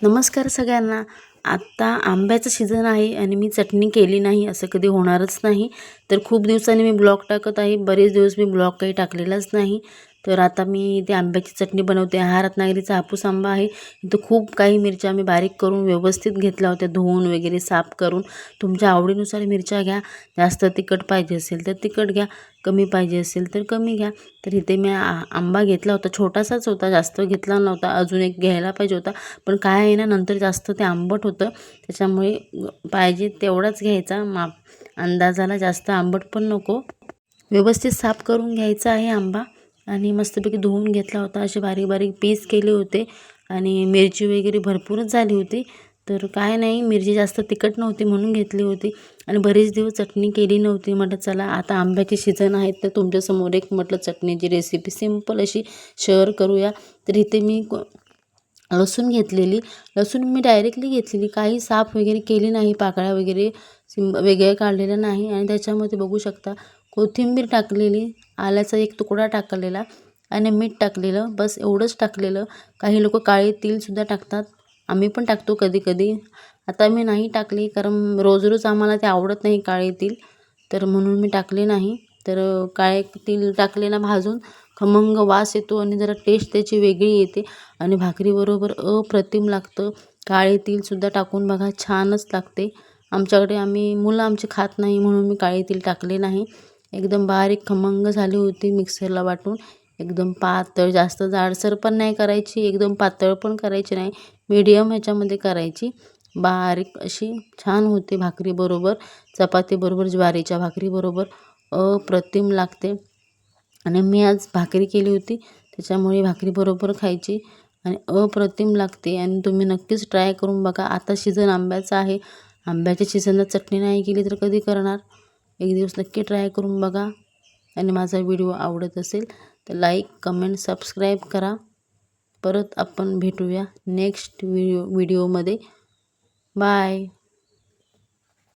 नमस्कार सगळ्यांना. आत्ता आंब्याचं सीझन आहे आणि मी चटणी केली नाही असं कधी होणारच नाही. तर खूप दिवसांनी मी ब्लॉग टाकत आहे. बरेच दिवस मी ब्लॉग काही टाकलेलाच नाही. तर आता मी इथे आंब्याची चटणी बनवते. हा रत्नागिरीचा हापूस आंबा आहे. इथं खूप काही मिरच्या मी बारीक करून व्यवस्थित घेतल्या होत्या, धुवून वगैरे साफ करून. तुमच्या आवडीनुसार मिरच्या घ्या. जास्त तिखट पाहिजे असेल तर तिखट घ्या, कमी पाहिजे असेल तर कमी घ्या. तर इथे मी आंबा घेतला होता, छोटासाच होता, जास्त घेतला नव्हता. अजून एक घ्यायला पाहिजे होता, पण काय आहे ना, नंतर जास्त ते आंबट होतं. त्याच्यामुळे पाहिजे तेवढाच घ्यायचा, माप अंदाजाला, जास्त आंबट पण नको. व्यवस्थित साफ करून घ्यायचा आहे आंबा आणि मस्तपैकी धुवून घेतला होता. असे बारीक बारीक पीस केले होते आणि मिरची वगैरे भरपूरच झाली होती. तर काय नाही, मिरची जास्त तिखट नव्हती म्हणून घेतली होती आणि बरेच दिवस चटणी केली नव्हती. म्हटलं चला आता आंब्याचे सीझन आहेत तर तुमच्यासमोर एक म्हटलं चटणीची रेसिपी सिंपल अशी शेअर करूया. तर इथे मी लसूण घेतलेली. लसूण मी डायरेक्टली घेतलेली, काही साफ वगैरे केली नाही, पाकळ्या वगैरे वेगळ्या काढलेल्या नाही. आणि त्याच्यामध्ये बघू शकता कोथिंबीर टाकलेली, आल्याचा एक तुकडा टाकलेला आणि मीठ टाकलेलं, बस एवढंच टाकलेलं. काही लोक काळे तीळसुद्धा टाकतात, आम्ही पण टाकतो कधी कधी. आता मी नाही टाकली कारण रोज रोज आम्हाला ते आवडत नाही काळे तीळ, तर म्हणून मी टाकले नाही. तर काळे तीळ टाकले ना भाजून, खमंग वास येतो आणि जरा टेस्ट त्याची वेगळी येते आणि भाकरीबरोबर अप्रतिम लागतं. काळे तीळसुद्धा टाकून बघा, छानच लागते. आमच्याकडे मुलं आमचे खात नाही म्हणून मी काळे तीळ टाकले नाही. एकदम बारीक खमंग झाली होती मिक्सरला वाटून. एकदम पातळ, जास्त जाडसर पण नाही करायची, एकदम पातळ पण करायची नाही, मीडियम ह्याच्यामध्ये करायची. बारीक अशी छान होते भाकरीबरोबर, चपातीबरोबर, ज्वारीच्या भाकरीबरोबर अप्रतिम लागते. आणि मी आज भाकरी केली होती त्याच्यामुळे भाकरीबरोबर खायची आणि अप्रतिम लागते. आणि तुम्ही नक्कीच ट्राय करून बघा. आता सीझन आंब्याचा आहे, आंब्याच्या सीझनला चटणी नाही केली तर कधी करणार. एक दिवस नक्की ट्राय करून बघा. आणि माझा व्हिडिओ आवडत असेल तर लाईक, कमेंट, सबस्क्राईब करा. परत आपण भेटूया नेक्स्ट व्हिडिओमध्ये. बाय.